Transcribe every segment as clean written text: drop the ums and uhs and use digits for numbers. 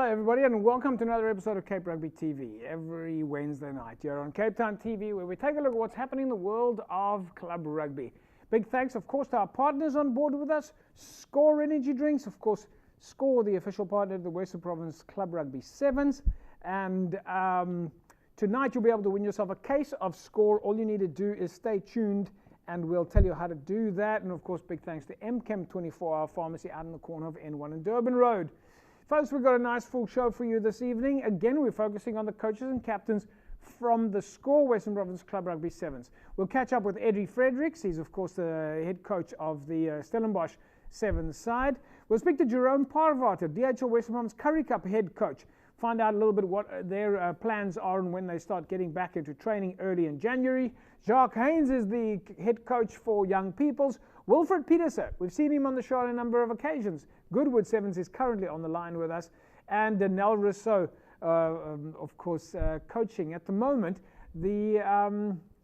Hello everybody and welcome to another episode of Cape Rugby TV every Wednesday night here on Cape Town TV, where we take a look at what's happening in the world of club rugby. Big thanks of course to our partners on board with us, Score Energy Drinks, of course Score, the official partner of the Western Province Club Rugby Sevens, and tonight you'll be able to win yourself a case of Score. All you need to do is stay tuned and we'll tell you how to do that. And of course big thanks to MChem 24-hour pharmacy out in the corner of N1 and Durban Road. Folks, we've got a nice full show for you this evening. Again, we're focusing on the coaches and captains from the Score Western Province Club Rugby Sevens. We'll catch up with Fredericks. He's, of course, the head coach of the Stellenbosch Sevens side. We'll speak to Jerome Parvater, DHL Western Province Currie Cup head coach. Find out a little bit what their plans are and when they start getting back into training early in January. Jacques Haynes is the head coach for Young Peoples. Wilford Peterser, we've seen him on the show on a number of occasions. Goodwood Sevens is currently on the line with us. And Nell Rousseau, of course, coaching at the moment,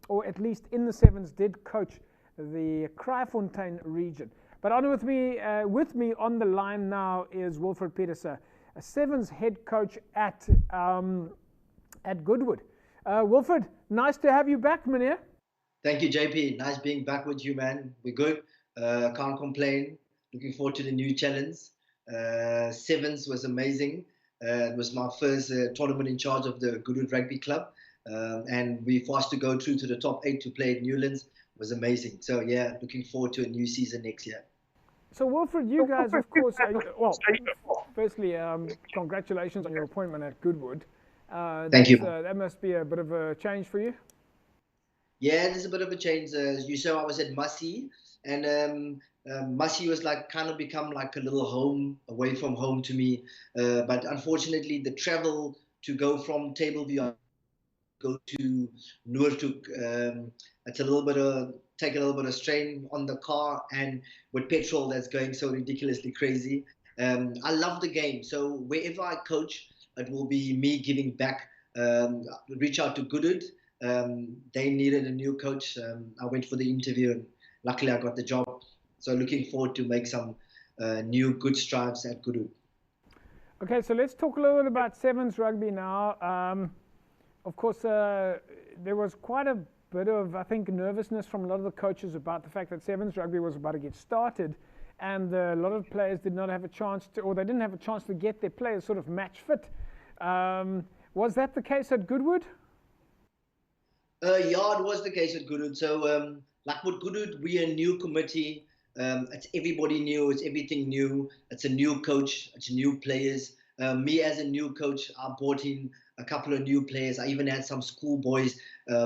or at least in the Sevens, did coach the Crafontaine region. But on with me on the line now is Wilford Peterser, a Sevens head coach at Goodwood. Wilford, nice to have you back, meneer. Thank you, JP. Nice being back with you, man. We're good. Can't complain. Looking forward to the new challenge. Sevens was amazing. It was my first tournament in charge of the Goodwood Rugby Club. And we forced to go through to the top 8 to play at Newlands. It was amazing. So, yeah, looking forward to a new season next year. So, Wilford, you guys, of course, firstly, congratulations on your appointment at Goodwood. Thank you. That must be a bit of a change for you. Yeah, there's a bit of a change. You saw I was at Massey, and Massey was like kind of become like a little home away from home to me. But unfortunately, the travel to go from Tableview go to Noordhoek, it's a little bit of take a little bit of strain on the car, and with petrol that's going so ridiculously crazy. I love the game, so wherever I coach, it will be me giving back. Reach out to Goodwood. They needed a new coach. I went for the interview and luckily I got the job. So looking forward to make some new good strides at Goodwood. Okay, so let's talk a little bit about Sevens rugby now. Of course, there was quite a bit of, I think, nervousness from a lot of the coaches about the fact that Sevens rugby was about to get started, and a lot of players did not have a chance to, or they didn't have a chance to get their players sort of match fit. Was that the case at Goodwood? Yeah, it was the case at Goodwood. So, like with Goodwood, we're a new committee. It's everybody new. It's everything new. It's a new coach. It's new players. Me as a new coach, I brought in a couple of new players. I even had some school boys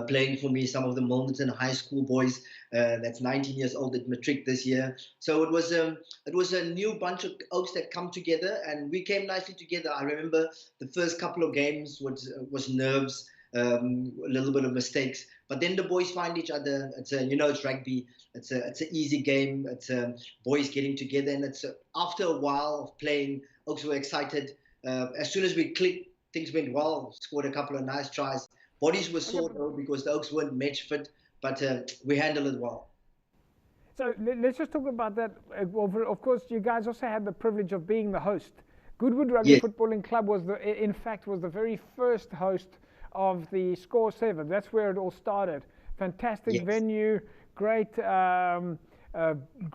playing for me. Some of the Milnerton High School boys. That's 19 years old at matric this year. So it was a new bunch of oaks that come together, and we came nicely together. I remember the first couple of games was nerves. A little bit of mistakes, but then the boys find each other. It's it's rugby. It's an easy game. It's boys getting together, and it's after a while of playing. Oaks were excited. As soon as we clicked, things went well. Scored a couple of nice tries. Bodies were sore though because the Oaks weren't match fit, but we handled it well. So let's just talk about that. Well, of course, you guys also had the privilege of being the host. Goodwood Rugby Footballing Club was in fact the very first host of the Score 7. That's where it all started. Fantastic venue, great,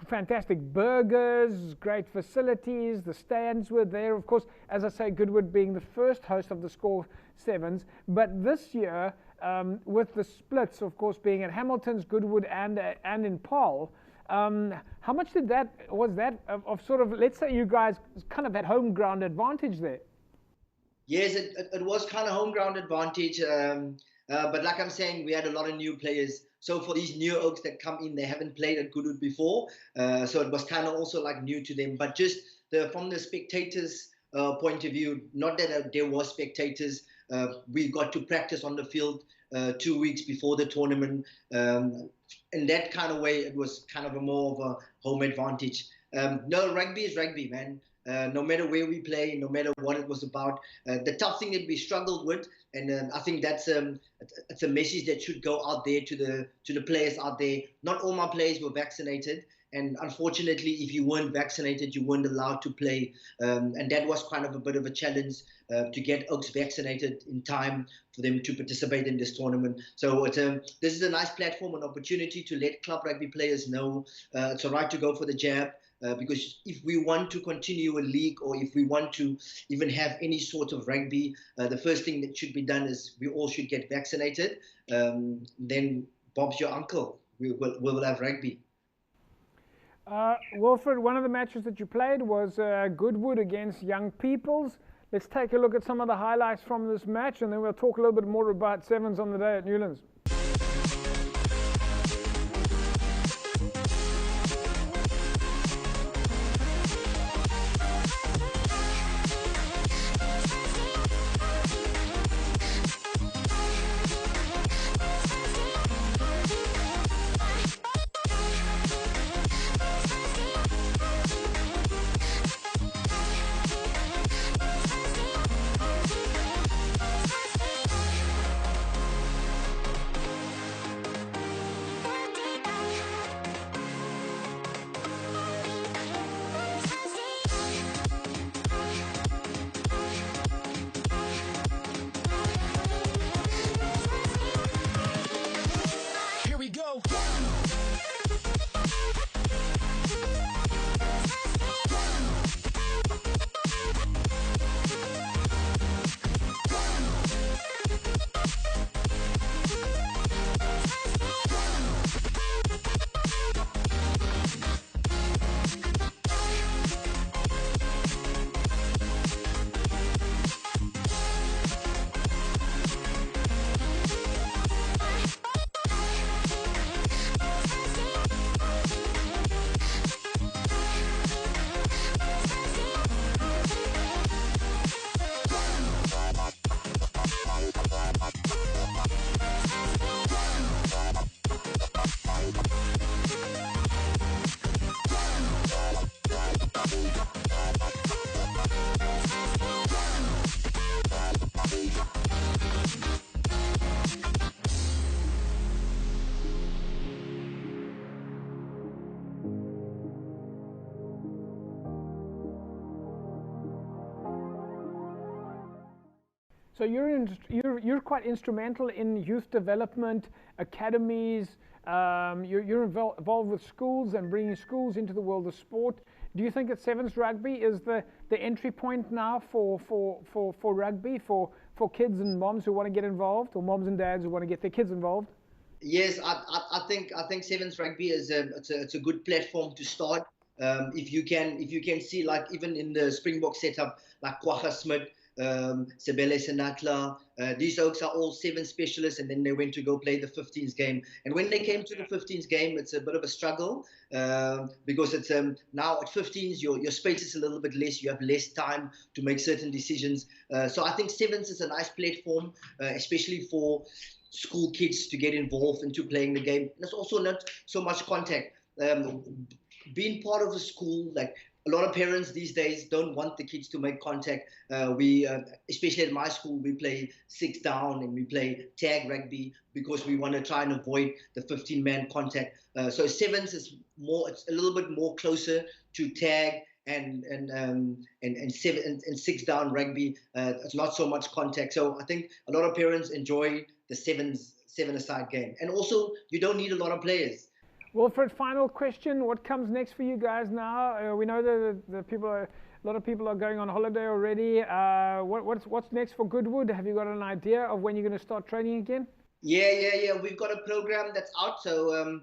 fantastic burgers, great facilities. The stands were there. Of course, as I say, Goodwood being the first host of the Score 7s. But this year, with the splits, of course, being at Hamilton's, Goodwood, and in Paarl, how much was that of sort of, let's say you guys kind of had home ground advantage there? Yes, it was kind of home ground advantage, but like I'm saying, we had a lot of new players. So for these new Oaks that come in, they haven't played at Goodwood before, so it was kind of also like new to them. But just from the spectators' point of view, not that there was spectators, we got to practice on the field 2 weeks before the tournament. In that kind of way, it was kind of a more of a home advantage. No, rugby is rugby, man. no matter where we play, no matter what it was about. The tough thing that we struggled with, and I think that's it's a message that should go out there to the players out there. Not all my players were vaccinated, and unfortunately, if you weren't vaccinated, you weren't allowed to play, and that was kind of a bit of a challenge to get Oaks vaccinated in time for them to participate in this tournament. So this is a nice platform, an opportunity to let club rugby players know it's all right to go for the jab. Because if we want to continue a league, or if we want to even have any sort of rugby, the first thing that should be done is we all should get vaccinated. Then Bob's your uncle. We will have rugby. Wilford, one of the matches that you played was Goodwood against Young Peoples. Let's take a look at some of the highlights from this match, and then we'll talk a little bit more about sevens on the day at Newlands. So you're quite instrumental in youth development, academies. You're involved with schools and bringing schools into the world of sport. Do you think that Sevens Rugby is the entry point now for rugby, for kids and moms who want to get involved, or moms and dads who want to get their kids involved? Yes, I think Sevens Rugby is it's a good platform to start. If you can see, like even in the Springbok setup, like Kwagga Smith, Sebele Senatla, these oaks are all seven specialists, and then they went to go play the 15s game. And when they came to the 15s game, it's a bit of a struggle because it's now at 15s your space is a little bit less. You have less time to make certain decisions. So I think sevens is a nice platform, especially for school kids to get involved into playing the game. There's also not so much contact. Being part of a school, like a lot of parents these days don't want the kids to make contact. We, especially at my school, we play 6 down and we play tag rugby because we want to try and avoid the 15-man contact. So sevens is more, it's a little bit more closer to tag and 6 down rugby. It's not so much contact. So I think a lot of parents enjoy the seven-a-side game. And also, you don't need a lot of players. Wilfred, final question. What comes next for you guys now? We know that a lot of people are going on holiday already. What's next for Goodwood? Have you got an idea of when you're going to start training again? Yeah. We've got a program that's out. So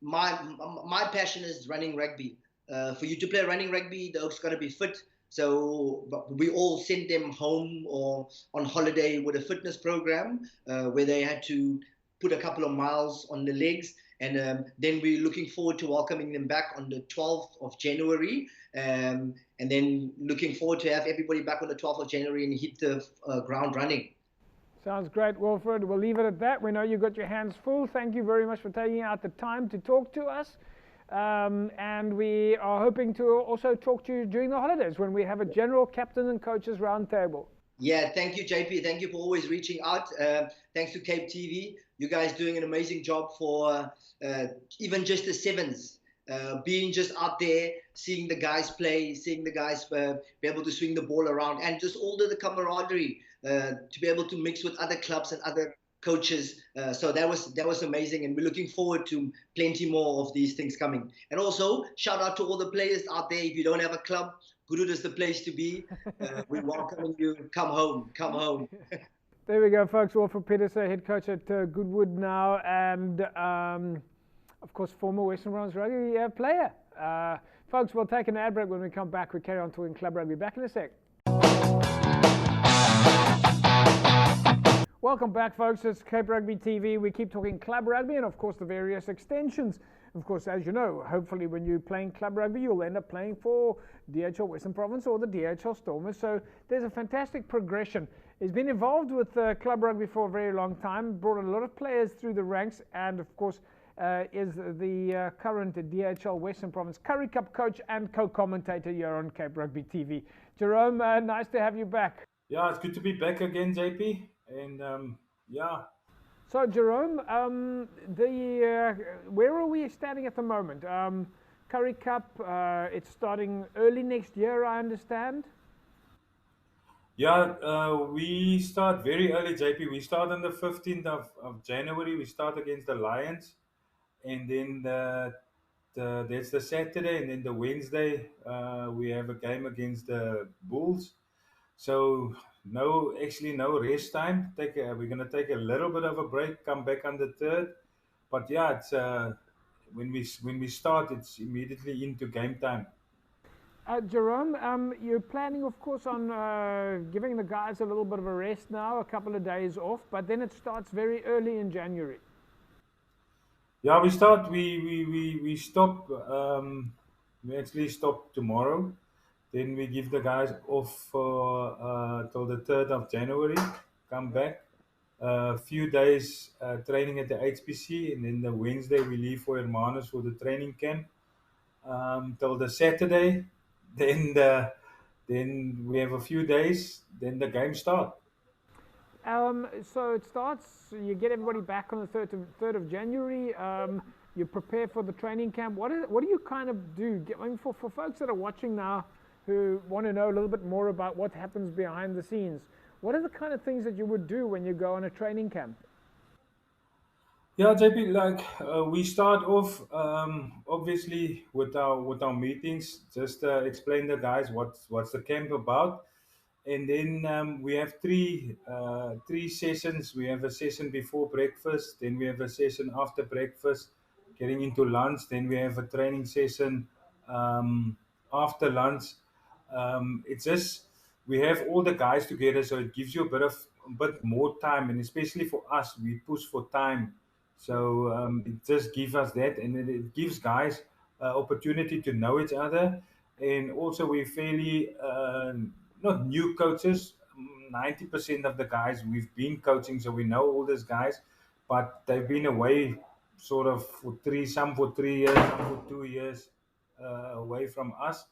my passion is running rugby. For you to play running rugby, the oak's got to be fit. So we all sent them home or on holiday with a fitness program where they had to put a couple of miles on the legs. And then we're looking forward to welcoming them back on the 12th of January. And then looking forward to have everybody back on the 12th of January and hit the ground running. Sounds great, Wilfred. We'll leave it at that. We know you've got your hands full. Thank you very much for taking out the time to talk to us. And we are hoping to also talk to you during the holidays when we have a general captain and coaches roundtable. Yeah, thank you, JP. Thank you for always reaching out. Thanks to Cape TV. You guys doing an amazing job for even just the sevens. Being just out there, seeing the guys play, seeing the guys be able to swing the ball around, and just all the camaraderie to be able to mix with other clubs and other coaches. So that was amazing, and we're looking forward to plenty more of these things coming. And also, shout out to all the players out there. If you don't have a club, Gurud is the place to be. We welcome you. Come home. Come home. There we go, folks. Wilford Peterser, head coach at Goodwood now, and of course, former Western Province Rugby player. Folks, we'll take an ad break. When we come back, we carry on talking club rugby. Back in a sec. Welcome back, folks. It's Cape Rugby TV. We keep talking club rugby and, of course, the various extensions. Of course, as you know, hopefully when you're playing club rugby, you'll end up playing for DHL Western Province or the DHL Stormers. So there's a fantastic progression. He's been involved with club rugby for a very long time, brought a lot of players through the ranks, and, of course, is the current DHL Western Province Currie Cup coach and co-commentator here on Cape Rugby TV. Jerome, nice to have you back. Yeah, it's good to be back again, JP. And yeah. So Jerome, where are we standing at the moment? Currie Cup, it's starting early next year, I understand. Yeah, we start very early, JP. We start on the 15th of January. We start against the Lions, and then that's the Saturday, and then the Wednesday we have a game against the Bulls. So no rest time. We're gonna take a little bit of a break, come back on the 3rd. But yeah, it's when we start, it's immediately into game time. Jerome, you're planning, of course, on giving the guys a little bit of a rest now, a couple of days off, but then it starts very early in January. Yeah, we start. We stop. We actually stop tomorrow. Then we give the guys off till the 3rd of January. Come back. A few days training at the HPC, and then the Wednesday we leave for Hermanus for the training camp till the Saturday. Then we have a few days. Then the game starts. So it starts. You get everybody back on the 3rd of January. You prepare for the training camp. What do you kind of do? I mean, for folks that are watching now who want to know a little bit more about what happens behind the scenes, what are the kind of things that you would do when you go on a training camp? Yeah, JP, like we start off obviously with our meetings, just explain the guys what's the camp about, and then we have three sessions. We have a session before breakfast, then we have a session after breakfast, getting into lunch. Then we have a training session after lunch. It's just we have all the guys together, so it gives you a bit more time, and especially for us, we push for time. So it just gives us that, and it gives guys opportunity to know each other, and also we're fairly not new coaches. 90% of the guys we've been coaching, so we know all these guys, but they've been away sort of some for 3 years, some for 2 years away from us.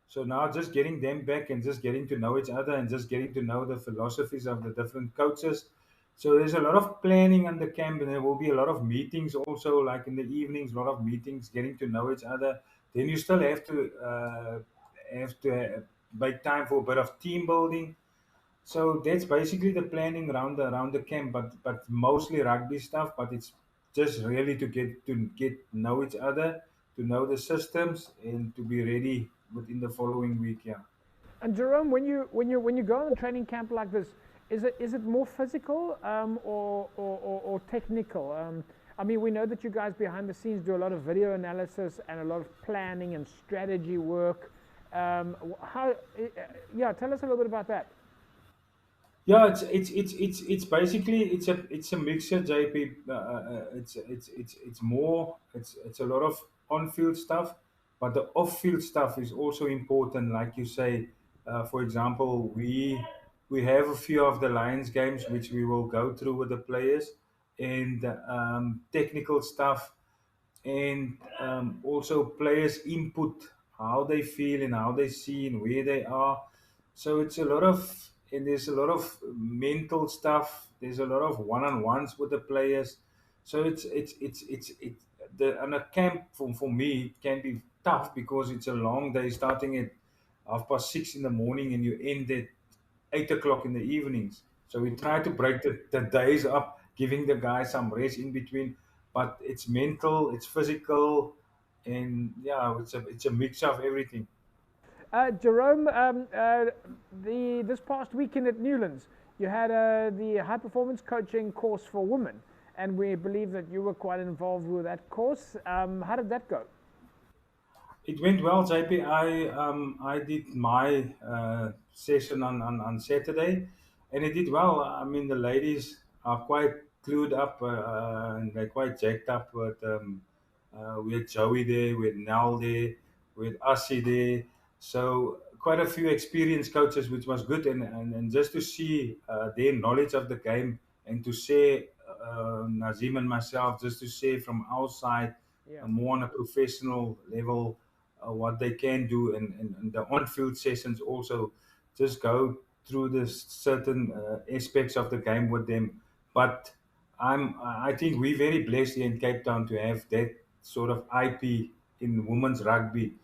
So now just getting them back and just getting to know each other and just getting to know the philosophies of the different coaches. So there's a lot of planning on the camp, and there will be a lot of meetings also, like in the evenings, a lot of meetings, getting to know each other. Then you still have to make time for a bit of team building. So that's basically the planning around the camp, but mostly rugby stuff. But it's just really to get know each other, to know the systems, and to be ready within the following week. Yeah. And Jerome, when you go on a training camp like this, is it more physical or technical? I mean, we know that you guys behind the scenes do a lot of video analysis and a lot of planning and strategy work. Tell us a little bit about that. Yeah, it's basically it's a mixture, JP. It's a lot of on-field stuff, but the off-field stuff is also important. Like you say, for example, we have a few of the Lions games which we will go through with the players, and technical stuff. and also players' input, how they feel and how they see and where they are. So it's a lot of, and there's a lot of mental stuff. There's a lot of one-on-ones with the players. So it's the and a camp for me it can be tough because it's a long day starting at 6:30 in the morning and you end at 8 o'clock in the evenings. So we try to break the days up, giving the guys some rest in between. But it's mental, it's physical, and yeah, it's a mix of everything. Jerome, this past weekend at Newlands, you had the high performance coaching course for women, and we believe that you were quite involved with that course. How did that go? It went well, JP. I did my session on Saturday, and it did well. I mean, the ladies are quite clued up, and they're quite jacked up. With we had Joey there, we had Nell there, we had Assi there. So quite a few experienced coaches, which was good, and just to see their knowledge of the game and to say Nazim and myself, just to say from our side, Yeah. more on a professional level what they can do, and the on-field sessions also just go through the certain aspects of the game with them. But I think we're very blessed here in Cape Town to have that sort of IP in women's rugby.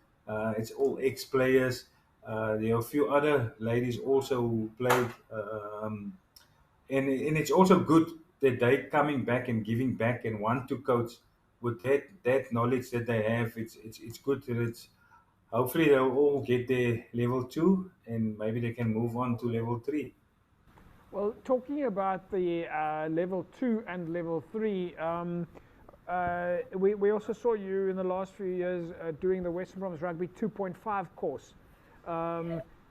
It's all ex-players. There are a few other ladies also who played, and it's also good that they coming back and giving back and want to coach with that knowledge that they have. It's good that it's hopefully they'll all get their level 2 and maybe they can move on to level 3. Well, talking about the level 2 and level 3, we also saw you in the last few years doing the Western Province Rugby 2.5 course.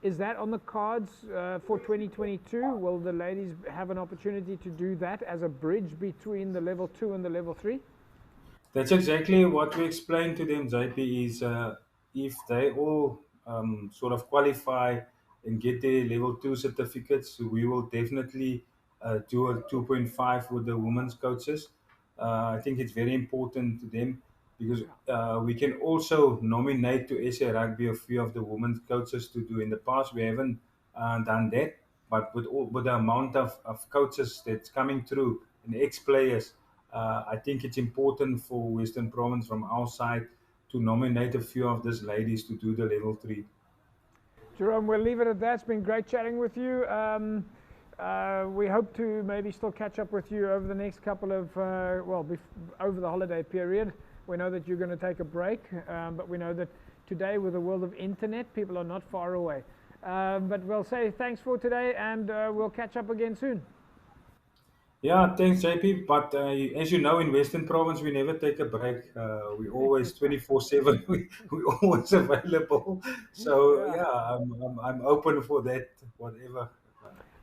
Is that on the cards for 2022? Will the ladies have an opportunity to do that as a bridge between the level 2 and the level 3? That's exactly what we explained to them, JP, is if they all sort of qualify and get their level 2 certificates, we will definitely do a 2.5 with the women's coaches. I think it's very important to them because we can also nominate to SA Rugby a few of the women's coaches to do. In the past, we haven't done that, but with the amount of coaches that's coming through and ex-players, I think it's important for Western Province from our side to nominate a few of these ladies to do the level 3. Jerome, we'll leave it at that. It's been great chatting with you. We hope to maybe still catch up with you over the next couple of, over the holiday period. We know that you're going to take a break, but we know that today with the world of internet, people are not far away. But we'll say thanks for today, and we'll catch up again soon. Yeah, thanks, JP. But as you know, in Western Province, we never take a break. We always 24/7. We always available. So Yeah. yeah, I'm open for that. Whatever.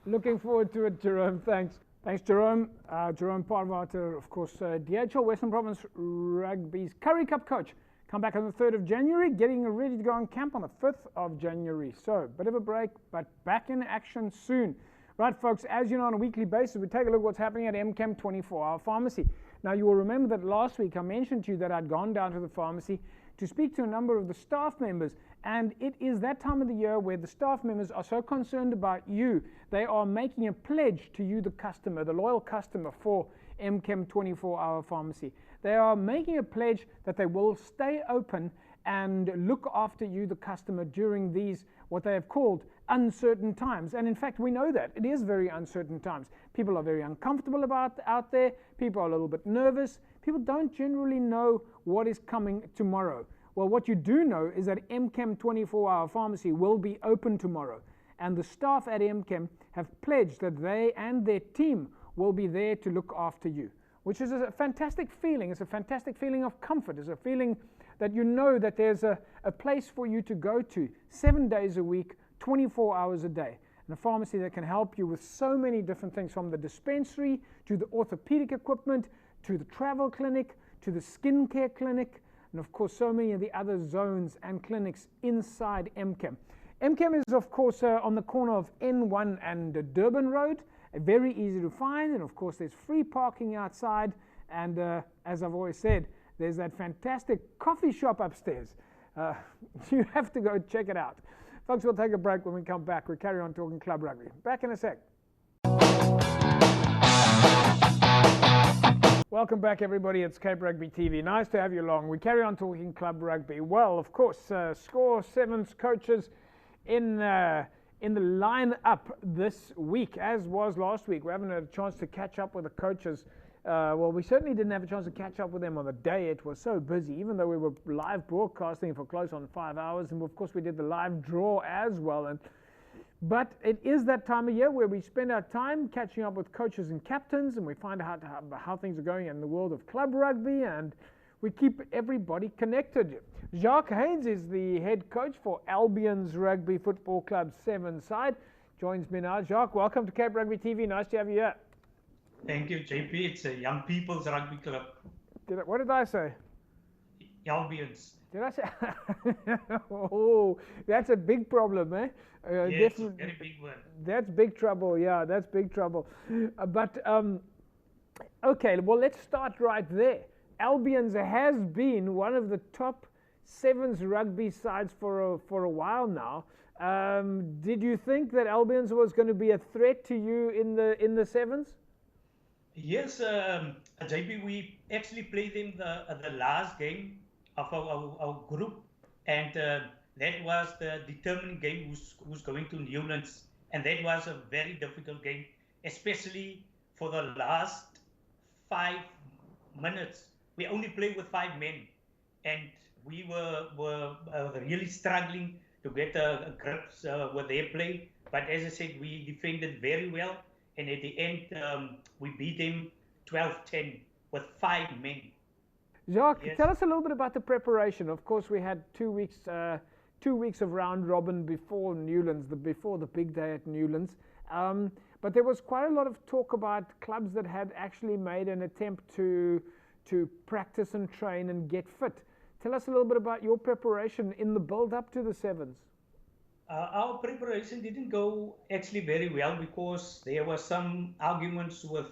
Looking forward to it, Jerome. Thanks. Thanks, Jerome. Jerome Parvater, of course, DHL Western Province Rugby's Currie Cup coach. Come back on the 3rd of January, getting ready to go on camp on the 5th of January. So, bit of a break, but back in action soon. Right, folks, as you know, on a weekly basis, we take a look at what's happening at MChem 24-hour pharmacy. Now, you will remember that last week I mentioned to you that I'd gone down to the pharmacy to speak to a number of the staff members, and it is that time of the year where the staff members are so concerned about you. They are making a pledge to you, the customer, the loyal customer for MChem 24-hour pharmacy. They are making a pledge that they will stay open and look after you, the customer, during these, what they have called, uncertain times. And in fact, we know that it is very uncertain times. People are very uncomfortable out there. People are a little bit nervous. People don't generally know what is coming tomorrow. Well, what you do know is that MChem 24-hour pharmacy will be open tomorrow. And the staff at MChem have pledged that they and their team will be there to look after you, which is a fantastic feeling. It's a fantastic feeling of comfort. It's a feeling that you know that there's a place for you to go to 7 days a week, 24 hours a day. And a pharmacy that can help you with so many different things, from the dispensary to the orthopedic equipment, to the travel clinic, to the skincare clinic, and of course so many of the other zones and clinics inside MChem. MChem is of course on the corner of N1 and Durban Road, very easy to find, and of course there's free parking outside, and as I've always said, there's that fantastic coffee shop upstairs. You have to go check it out. Folks, we'll take a break. When we come back, we'll carry on talking club rugby. Back in a sec. Welcome back, everybody. It's Cape Rugby TV. Nice to have you along. We carry on talking club rugby. Well, of course, Score 7's coaches in the line-up this week, as was last week. We haven't had a chance to catch up with the coaches. Well, we certainly didn't have a chance to catch up with them on the day. It was so busy, even though we were live broadcasting for close on 5 hours. And, of course, we did the live draw as well. But it is that time of year where we spend our time catching up with coaches and captains, and we find out how things are going in the world of club rugby, and we keep everybody connected. Jacques Haynes is the head coach for Albion's Rugby Football Club 7 side. Joins me now. Jacques, welcome to Cape Rugby TV. Nice to have you here. Thank you, JP. It's a Young People's Rugby Club. What did I say? Albion's. Did I say? Oh, that's a big problem, eh? Yes, it's a very big one. That's big trouble, yeah, that's big trouble. Okay, well, let's start right there. Albion's has been one of the top 7's rugby sides for a while now. Did you think that Albion's was going to be a threat to you in the 7's? Yes, JP, we actually played them the last game of our group, and that was the determining game who's going to Newlands, and that was a very difficult game, especially for the last 5 minutes. We only played with 5 men, and we were really struggling to get a grips with their play. But as I said, we defended very well, and at the end we beat them 12-10 with 5 men. Jacques, yes. Tell us a little bit about the preparation. Of course, we had 2 weeks of round robin before Newlands, before the big day at Newlands. But there was quite a lot of talk about clubs that had actually made an attempt to practice and train and get fit. Tell us a little bit about your preparation in the build-up to the 7's. Our preparation didn't go actually very well because there were some arguments with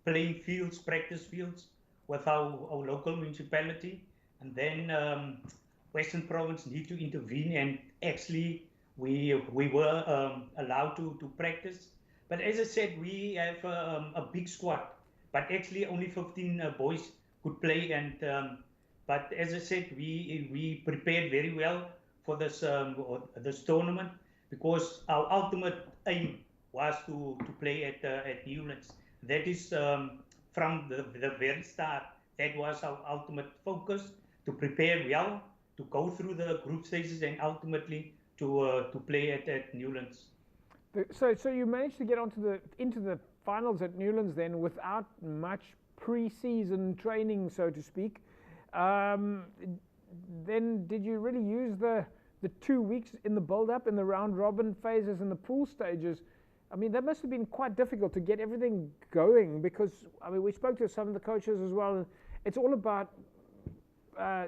playing fields, practice fields, with our local municipality, and then Western Province need to intervene, and actually we were allowed to practice. But as I said, we have a big squad, but actually only 15 boys could play, and but as I said, we prepared very well for this tournament, because our ultimate aim was to play at Newlands. That is from the very start. That was our ultimate focus, to prepare well, to go through the group stages, and ultimately to play at Newlands. So you managed to get into the finals at Newlands then without much pre-season training, so to speak. Then did you really use the 2 weeks in the build-up, in the round robin phases, and the pool stages? I mean, that must have been quite difficult to get everything going, because, I mean, we spoke to some of the coaches as well. It's all about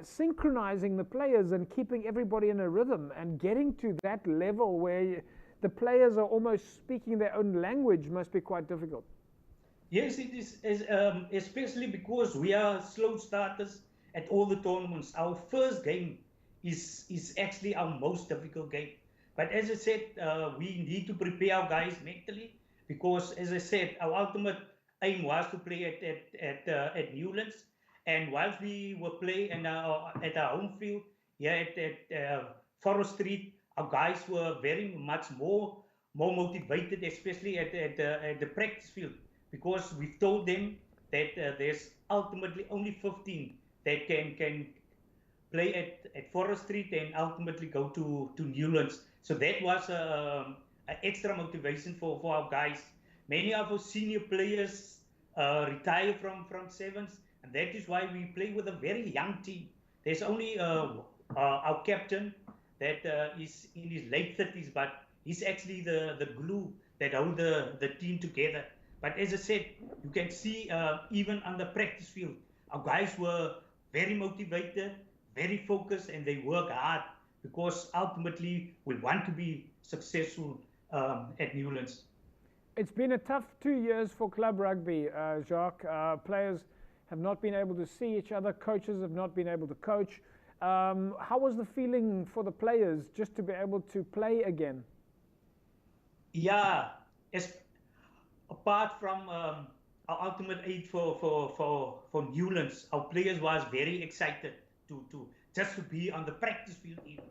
synchronizing the players and keeping everybody in a rhythm and getting to that level where the players are almost speaking their own language must be quite difficult. Yes, it is, especially because we are slow starters at all the tournaments. Our first game is actually our most difficult game. But as I said, we need to prepare our guys mentally, because, as I said, our ultimate aim was to play at Newlands. And whilst we were playing at our home field here at Forest Street, our guys were very much more motivated, especially at the practice field, because we've told them that there's ultimately only 15 that can play at Forest Street and ultimately go to Newlands. So that was an extra motivation for our guys. Many of our senior players retire from 7s, and that is why we play with a very young team. There's only our captain that is in his late 30s, but he's actually the glue that hold the team together. But as I said, you can see even on the practice field, our guys were very motivated, very focused, and they work hard, because ultimately we want to be successful at Newlands. It's been a tough 2 years for club rugby, Jacques. Players have not been able to see each other. Coaches have not been able to coach. How was the feeling for the players just to be able to play again? Yeah, apart from our ultimate aid for Newlands, our players was very excited to just to be on the practice field even,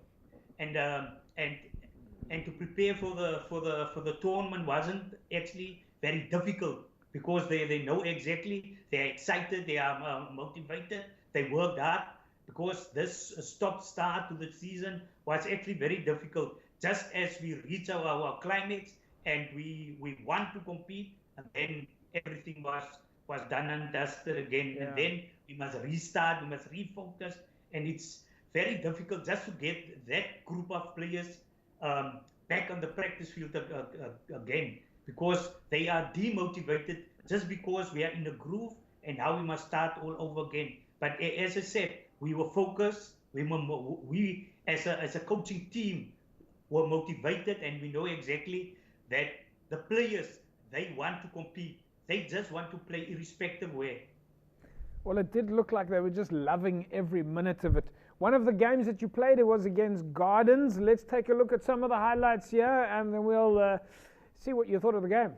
and to prepare for the tournament wasn't actually very difficult, because they know exactly, they're excited, they are motivated, they worked hard, because this stop-start to the season was actually very difficult. Just as we reach our climax and we want to compete, and then everything was done and dusted again, and then we must restart, we must refocus, and it's very difficult just to get that group of players back on the practice field again, because they are demotivated just because we are in a groove and now we must start all over again. But as I said, we were focused. We as a coaching team were motivated, and we know exactly that the players, they want to compete. They just want to play irrespective where. Well, it did look like they were just loving every minute of it. One of the games that you played, it was against Gardens. Let's take a look at some of the highlights here, and then we'll see what you thought of the game.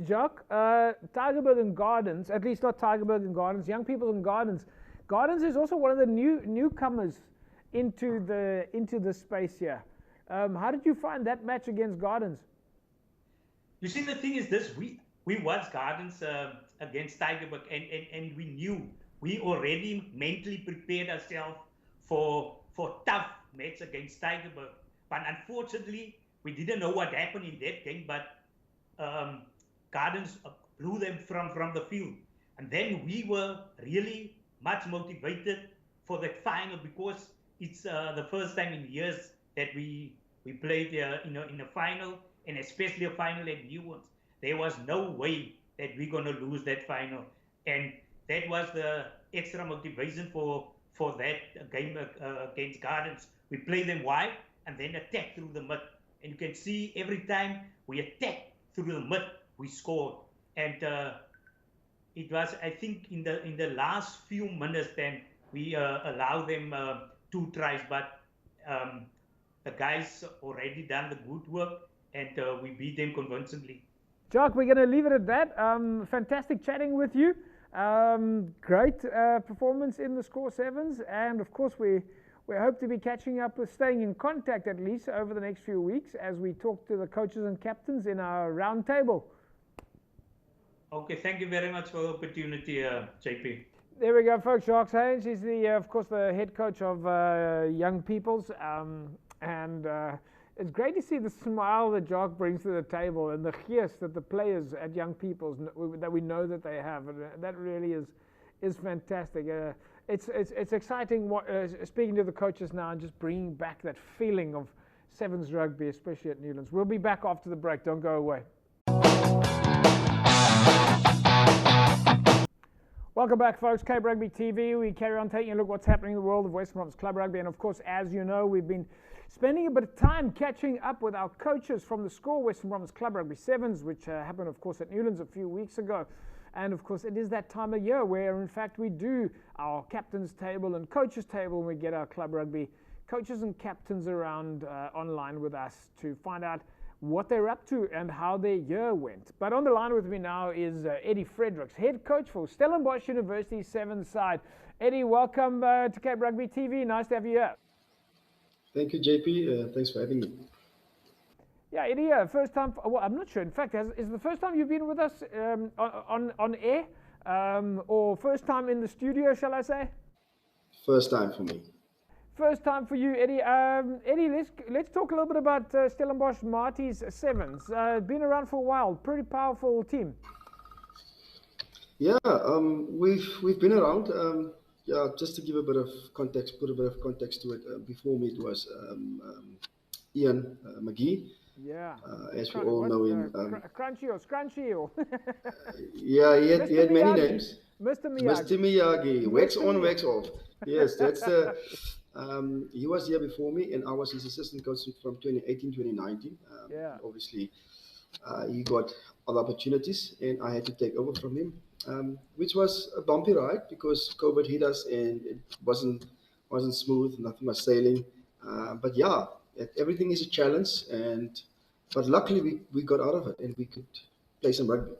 Jacques, Tigerberg and Gardens, at least not Tigerberg and Gardens, Young People and Gardens. Gardens is also one of the newcomers into the space here. How did you find that match against Gardens? You see, the thing is this: we watched Gardens against Tigerberg, and we knew, we already mentally prepared ourselves for tough match against Tigerberg. But unfortunately, we didn't know what happened in that game. But Gardens blew them from the field, and then we were really much motivated for that final, because it's the first time in years that we played in a final, and especially a final at Newlands. There was no way that we're going to lose that final, and that was the extra motivation for that game against Gardens. We play them wide and then attack through the mid, and you can see every time we attack through the mid, we scored. And it was, I think, in the last few minutes, then we allowed them 2 tries, but the guys already done the good work, and we beat them convincingly. Jacques, we're going to leave it at that. Fantastic chatting with you. Great performance in the score sevens, and of course we hope to be catching up with, staying in contact at least over the next few weeks as we talk to the coaches and captains in our round table. Okay, thank you very much for the opportunity, JP. There we go, folks. Jacques Haynes is of course, the head coach of Young Peoples, and it's great to see the smile that Jacques brings to the table and the geest that the players at Young Peoples that we know that they have, and that really is fantastic. It's exciting. Speaking to the coaches now and just bringing back that feeling of sevens rugby, especially at Newlands. We'll be back after the break. Don't go away. Welcome back, folks. Cape Rugby TV. We carry on taking a look at what's happening in the world of Western Province Club Rugby. And of course, as you know, we've been spending a bit of time catching up with our coaches from the SCORE Western Province Club Rugby Sevens, which happened, of course, at Newlands a few weeks ago. And of course, it is that time of year where, in fact, we do our captain's table and coaches table, and we get our club rugby coaches and captains around online with us to find out what they're up to and how their year went. But on the line with me now is Eddie Fredericks, head coach for Stellenbosch University Sevens side. Eddie, welcome to Cape Rugby TV. Nice to have you here. Thank you, JP. Thanks for having me. Yeah, Eddie, first time. Well, I'm not sure. In fact, is the first time you've been with us on air, or first time in the studio, shall I say? First time for me. First time for you, Eddie. Eddie, let's talk a little bit about Stellenbosch Marty's Sevens. Been around for a while. Pretty powerful team. Yeah, we've been around. Yeah, just to give a bit of context, put a bit of context to it. Before me, it was Ian McGee. Yeah. As we all know him. Crunchy or Scrunchy or. Yeah, he had many names. Mr. Miyagi. Mr. Miyagi. Wax on, wax off. Yes, that's the. He was here before me, and I was his assistant coach from 2018, 2019. Yeah. Obviously, he got other opportunities, and I had to take over from him, which was a bumpy ride because COVID hit us, and it wasn't smooth. Nothing was sailing. But yeah, everything is a challenge, but luckily we got out of it, and we could play some rugby.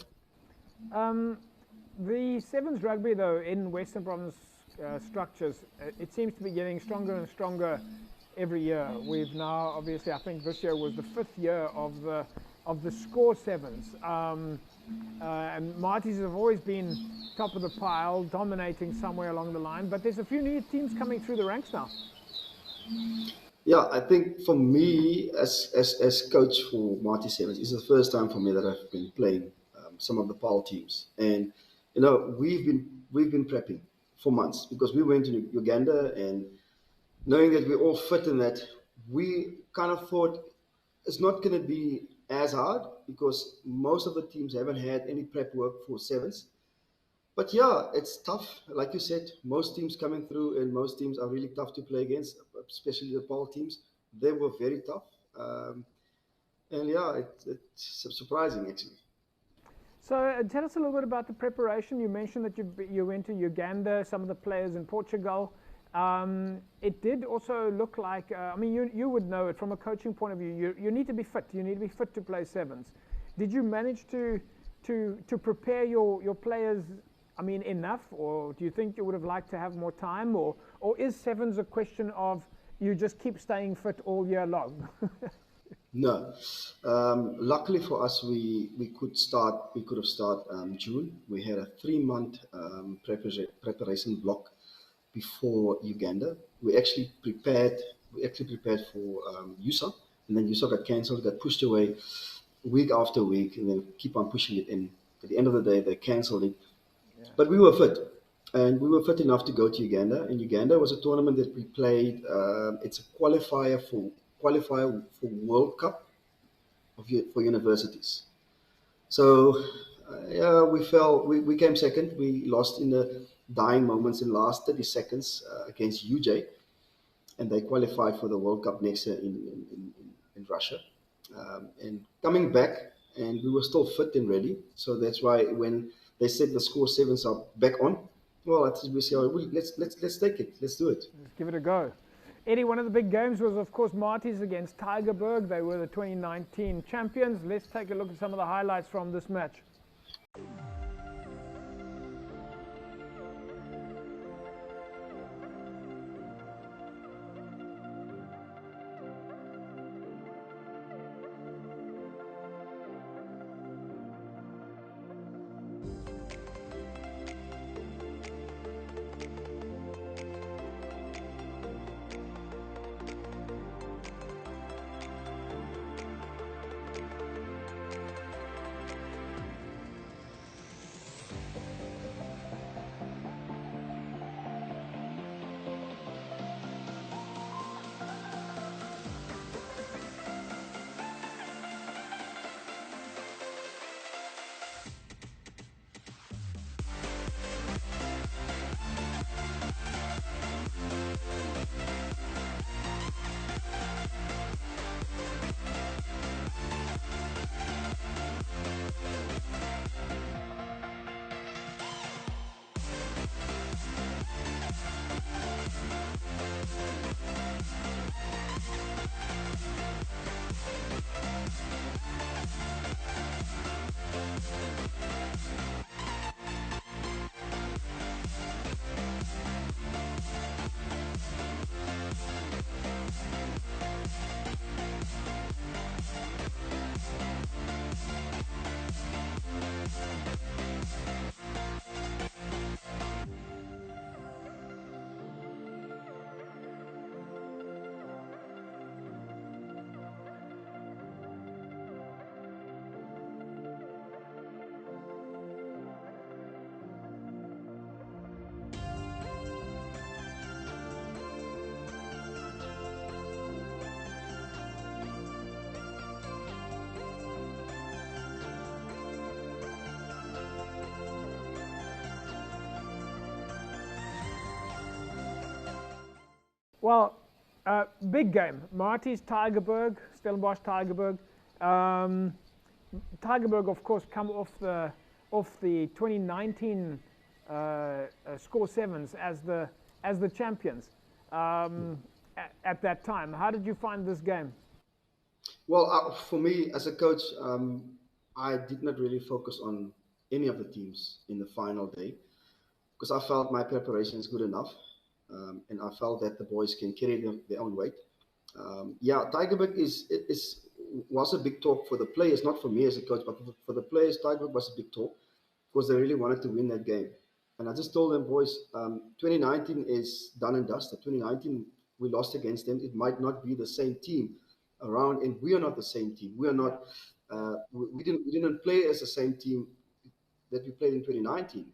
The sevens rugby, though, in Western Province structures, it seems to be getting stronger and stronger every year. We've now, obviously, I think this year was the 5th year of the SCORE sevens, and Marty's have always been top of the pile, dominating somewhere along the line. But there's a few new teams coming through the ranks now. Yeah, I think for me as coach for Marty Sevens, it's the first time for me that I've been playing some of the PAL teams, and you know we've been prepping for months because we went to Uganda, and knowing that we're all fit in that, we kind of thought it's not going to be as hard because most of the teams haven't had any prep work for sevens. But yeah, it's tough. Like you said, most teams coming through, and most teams are really tough to play against, especially the PAL teams. They were very tough. And yeah, it's surprising actually. So tell us a little bit about the preparation. You mentioned that you went to Uganda, some of the players in Portugal. It did also look like, I mean, you would know it from a coaching point of view. You need to be fit. You need to be fit to play sevens. Did you manage to prepare your players, I mean, enough? Or do you think you would have liked to have more time? Or is sevens a question of you just keep staying fit all year long? No. Luckily for us, we could have started June. We had a 3-month preparation block before Uganda. We actually prepared for USA, and then USA got cancelled, got pushed away week after week, and then keep on pushing it in. At the end of the day, they cancelled it. Yeah. But we were fit, and we were fit enough to go to Uganda. And Uganda was a tournament that we played. It's a qualifier for World Cup for universities. So yeah, we came second. We lost in the dying moments in the last 30 seconds against UJ, and they qualified for the World Cup next year in Russia. And coming back, and we were still fit and ready. So that's why when they said the SCORE sevens are back on, well, we say, let's take it, let's do it. Let's give it a go. Eddie, one of the big games was, of course, Marty's against Tygerberg. They were the 2019 champions. Let's take a look at some of the highlights from this match. Well, big game. Marty's Tygerberg, Stellenbosch Tygerberg. Tygerberg, of course, come off the 2019 score sevens as the champions at that time. How did you find this game? Well, for me as a coach, I did not really focus on any of the teams in the final day because I felt my preparation is good enough. And I felt that the boys can carry their own weight. Yeah, Tygerberg was a big talk for the players, not for me as a coach, but for the players. Tygerberg was a big talk because they really wanted to win that game. And I just told them, boys, 2019 is done and dusted. 2019 we lost against them. It might not be the same team around, and we are not the same team. We are not. We didn't play as the same team that we played in 2019.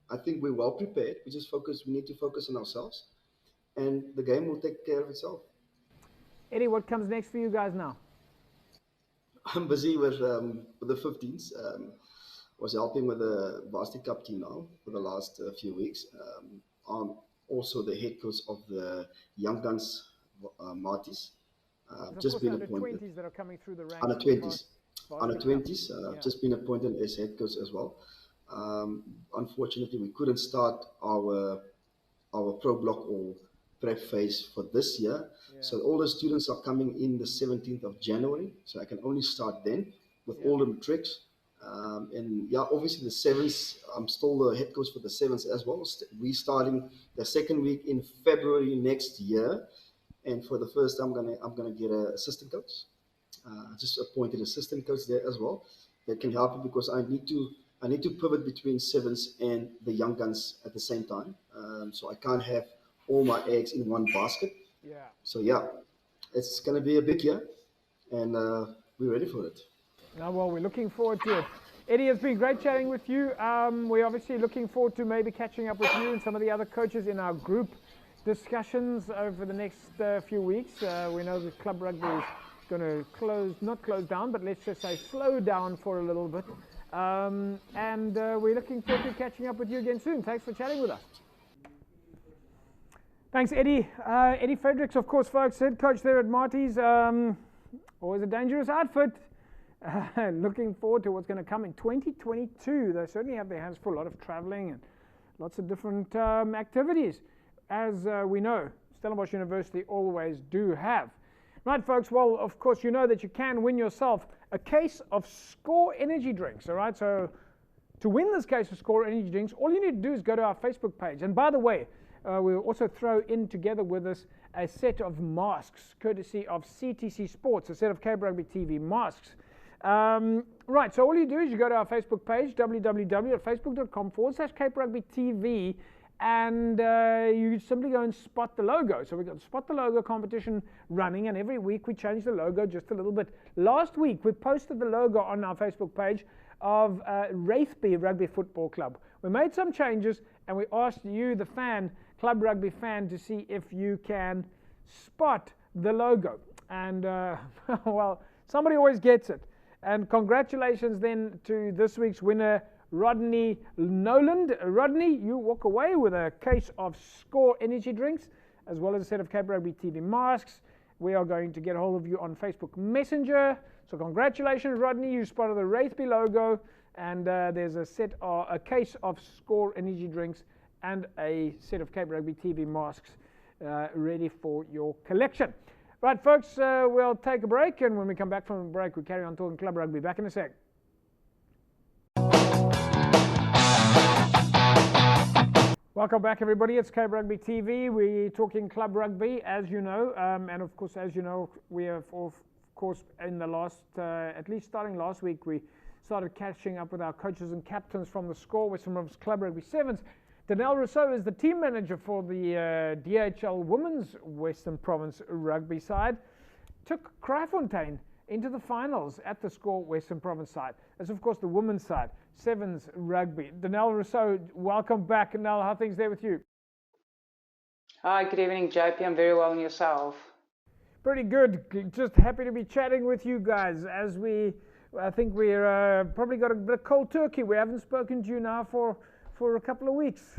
I think we're well prepared. We need to focus on ourselves, and the game will take care of itself. Eddie, what comes next for you guys now? I'm busy with the 15s. Was helping with the Varsity Cup team now for the last few weeks. I'm also the head coach of the Young Guns Marty's. Just been appointed. Under 20s that are coming through the ranks. Under 20s. Under 20s. Just been appointed as head coach as well. Unfortunately, we couldn't start our pro block or prep phase for this year. Yeah. So all the students are coming in the 17th of January. So I can only start then with all the tricks. And yeah, obviously the sevens, I'm still the head coach for the sevens as well. We're starting the second week in February next year. And for the first time, I'm gonna get an assistant coach. Just appointed assistant coach there as well. That can help me because I need to pivot between sevens and the young guns at the same time. So I can't have all my eggs in one basket. Yeah. So yeah, it's going to be a big year, and we're ready for it. Now, well, we're looking forward to it. Eddie, it's been great chatting with you. We're obviously looking forward to maybe catching up with you and some of the other coaches in our group discussions over the next few weeks. We know that club rugby is going to not close down, but let's just say slow down for a little bit. And we're looking forward to catching up with you again soon. Thanks for chatting with us. Thanks, Eddie. Eddie Fredericks, of course, folks, head coach there at Marty's. Always a dangerous outfit. Looking forward to what's going to come in 2022. They certainly have their hands full, a lot of traveling and lots of different activities. As we know, Stellenbosch University always do have. Right, folks, well, of course, you know that you can win yourself a case of Score energy drinks, all right? So to win this case of Score energy drinks, all you need to do is go to our Facebook page. And by the way, we'll also throw in together with us a set of masks, courtesy of CTC Sports, a set of Cape Rugby TV masks. Right, so all you do is you go to our Facebook page, www.facebook.com/Cape Rugby TV, and you simply go and spot the logo. So we've got the Spot the Logo competition running, and every week we change the logo just a little bit. Last week we posted the logo on our Facebook page of Rugby Rugby Football Club. We made some changes, and we asked you, the fan, Club Rugby fan, to see if you can spot the logo. And well, somebody always gets it. And congratulations then to this week's winner, Rodney Noland. Rodney, you walk away with a case of Score energy drinks, as well as a set of Cape Rugby TV masks. We are going to get a hold of you on Facebook Messenger. So congratulations, Rodney. You spotted the Wraithby logo, and there's a case of Score energy drinks and a set of Cape Rugby TV masks ready for your collection. Right, folks, we'll take a break, and when we come back from the break, we carry on talking Club Rugby. Back in a sec. Welcome back, everybody. It's Cape Rugby TV. We're talking Club Rugby, as you know, and of course, as you know, we have, of course, in the last, at least starting last week, we started catching up with our coaches and captains from the Score with some of his Club Rugby Sevens. Danelle Rousseau is the team manager for the DHL Women's Western Province rugby side. Took Crafontaine into the finals at the Score Western Province side. That's, of course, the women's side, Sevens rugby. Danelle Rousseau, welcome back. Danelle, how are things there with you? Hi, good evening, JP. I'm very well, and yourself? Pretty good. Just happy to be chatting with you guys as I think we're probably got a bit of cold turkey. We haven't spoken to you now for a couple of weeks.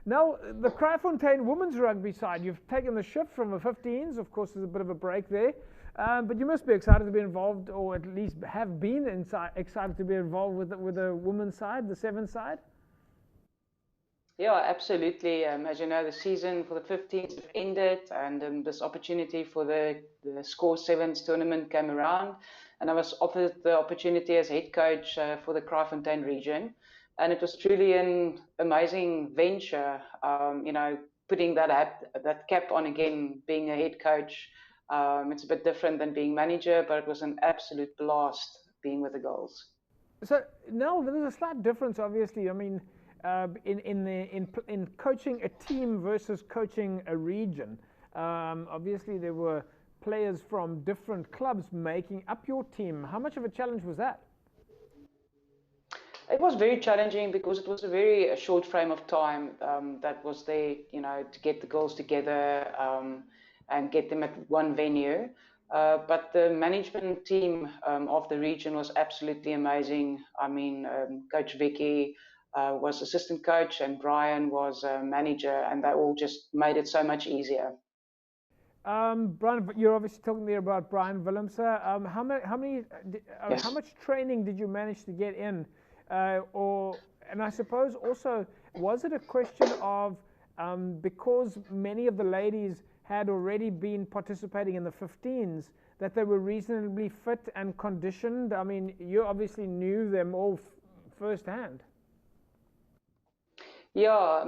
Now, the Crafontaine women's rugby side, you've taken the shift from the 15s. Of course, there's a bit of a break there. But you must be excited to be involved, or at least have been excited to be involved with the women's side, the Sevens side. Yeah, absolutely. As you know, the season for the 15s ended, and this opportunity for the Score Sevens tournament came around, and I was offered the opportunity as head coach for the Crafontaine region. And it was truly an amazing venture, putting that cap on again, being a head coach. It's a bit different than being manager, but it was an absolute blast being with the girls. So now there's a slight difference, obviously. I mean, in coaching a team versus coaching a region. Obviously, there were players from different clubs making up your team. How much of a challenge was that? It was very challenging because it was a very short frame of time that was there, to get the girls together and get them at one venue. But the management team of the region was absolutely amazing. I mean, Coach Vicky was assistant coach and Brian was manager, and they all just made it so much easier. Brian, you're obviously talking there about Brian Willemse. Yes. How much training did you manage to get in? And I suppose also, was it a question of because many of the ladies had already been participating in the 15s, that they were reasonably fit and conditioned? I mean, you obviously knew them all firsthand. Yeah,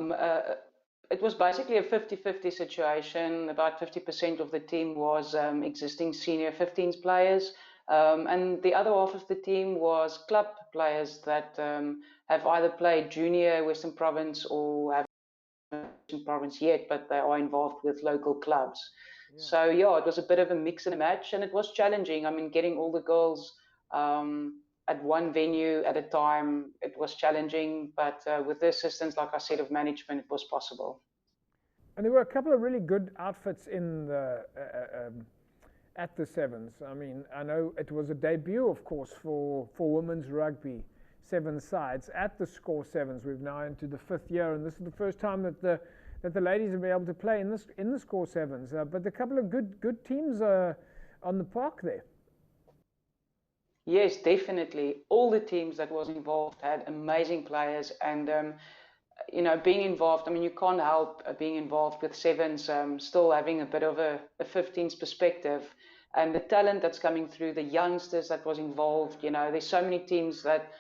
it was basically a 50-50 situation. About 50% of the team was existing senior 15s players. And the other half of the team was club players that have either played junior Western Province or have Western Province yet, but they are involved with local clubs. Yeah. So yeah, it was a bit of a mix and a match, and it was challenging. I mean, getting all the girls at one venue at a time, it was challenging, but with the assistance, like I said, of management, it was possible. And there were a couple of really good outfits in the at the Sevens. I mean, I know it was a debut, of course, for women's rugby, seven sides at the Score Sevens. We've now into the 5th year, and this is the first time that the ladies have been able to play in the Score Sevens. But a couple of good teams on the park there. Yes, definitely. All the teams that was involved had amazing players, and you know, being involved, I mean, you can't help being involved with sevens, still having a bit of a 15s perspective, and the talent that's coming through, the youngsters that was involved, you know, there's so many teams that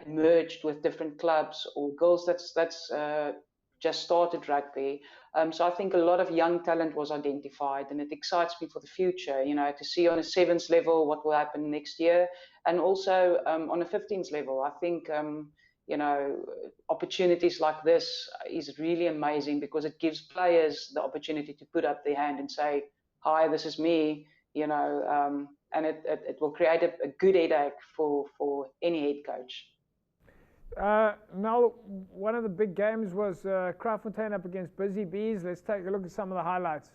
merged with different clubs, or girls that's just started rugby. So I think a lot of young talent was identified, and it excites me for the future, you know, to see on a sevens level what will happen next year, and also on a 15s level. I think, you know, opportunities like this is really amazing, because it gives players the opportunity to put up their hand and say, hi, this is me, you know, and it will create a good headache for any head coach. Now, one of the big games was Crafontaine up against Busy Bees. Let's take a look at some of the highlights.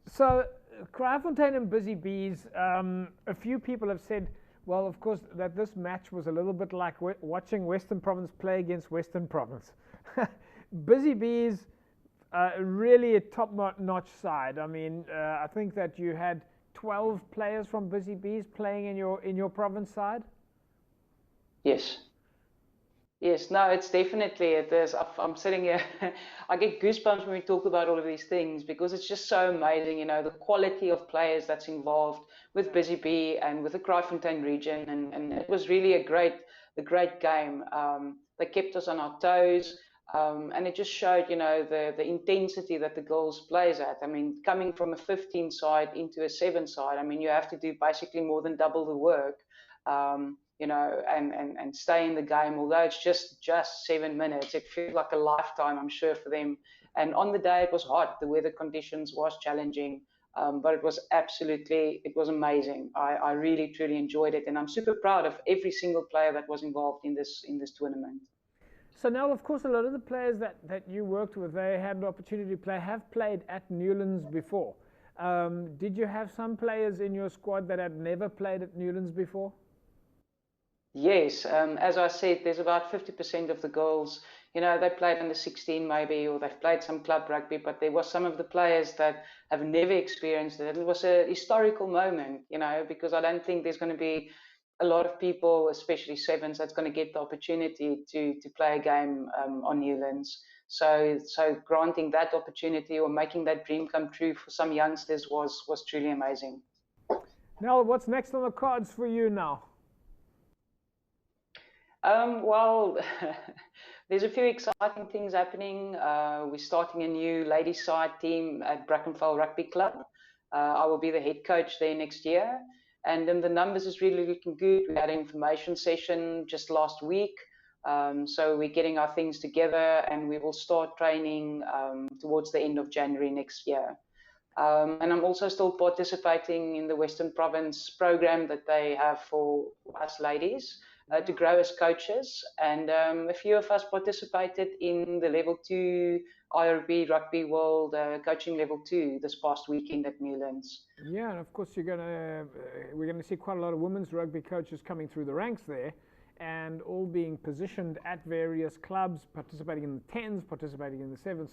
So, Crafontaine and Busy Bees, a few people have said, well, of course, that this match was a little bit like watching Western Province play against Western Province. Busy Bees, really a top-notch side. I mean, I think that you had 12 players from Busy Bees playing in your province side. Yes. Yes, no, it's definitely, it is. I'm sitting here, I get goosebumps when we talk about all of these things, because it's just so amazing, you know, the quality of players that's involved with Busy Bee and with the Crafontaine region, and it was really a great game. They kept us on our toes, and it just showed, you know, the intensity that the girls plays at. I mean, coming from a 15 side into a 7 side, I mean, you have to do basically more than double the work. You know, and stay in the game. Although it's just 7 minutes, it feels like a lifetime, I'm sure, for them. And on the day it was hot, the weather conditions was challenging, but it was amazing. I really truly enjoyed it, and I'm super proud of every single player that was involved in this tournament. So now, of course, a lot of the players that you worked with, they had an opportunity to play, have played at Newlands before. Did you have some players in your squad that had never played at Newlands before? Yes, as I said, there's about 50% of the girls, you know, they played under 16 maybe, or they've played some club rugby, but there was some of the players that have never experienced it. It was a historical moment, you know, because I don't think there's going to be a lot of people, especially sevens, that's going to get the opportunity to play a game on Newlands. So granting that opportunity or making that dream come true for some youngsters was truly amazing. Now, what's next on the cards for you now? Well, there's a few exciting things happening. We're starting a new ladies' side team at Brackenfell Rugby Club. I will be the head coach there next year. And then the numbers is really looking good. We had an information session just last week. So we're getting our things together, and we will start training towards the end of January next year. And I'm also still participating in the Western Province program that they have for us ladies. to grow as coaches. And a few of us participated in the level 2 IRB Rugby World coaching level 2 this past weekend at Newlands. Yeah, and of course we're gonna see quite a lot of women's rugby coaches coming through the ranks there, and all being positioned at various clubs, participating in the 10s, participating in the 7s.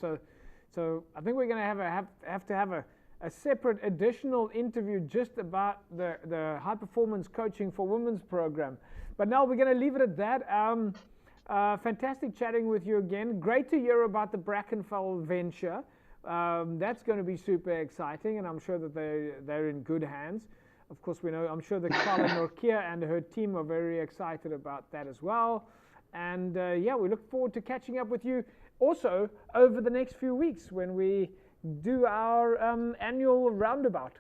So I think we're going to have to have a separate additional interview just about the high performance coaching for women's program. But now we're going to leave it at that. Fantastic chatting with you again. Great to hear about the Brackenfell venture. That's going to be super exciting, and I'm sure that they're in good hands. Of course, I'm sure that Carla Norkia and her team are very excited about that as well. And yeah, we look forward to catching up with you also over the next few weeks when we do our annual roundabout.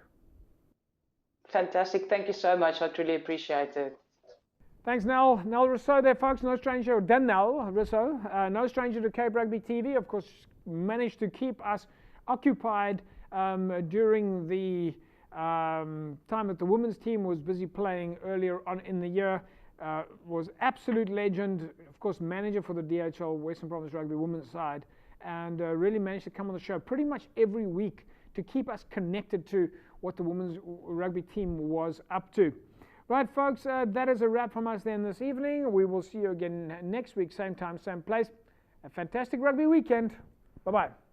Fantastic. Thank you so much. I truly appreciate it. Thanks, Nell. Nell Rousseau there, folks. No stranger, Nell Rousseau, no stranger to Cape Rugby TV. Of course, managed to keep us occupied during the time that the women's team was busy playing earlier on in the year. Was absolute legend, of course, manager for the DHL Western Province Rugby women's side, and really managed to come on the show pretty much every week to keep us connected to what the women's rugby team was up to. Right, folks, that is a wrap from us then this evening. We will see you again next week, same time, same place. A fantastic rugby weekend. Bye-bye.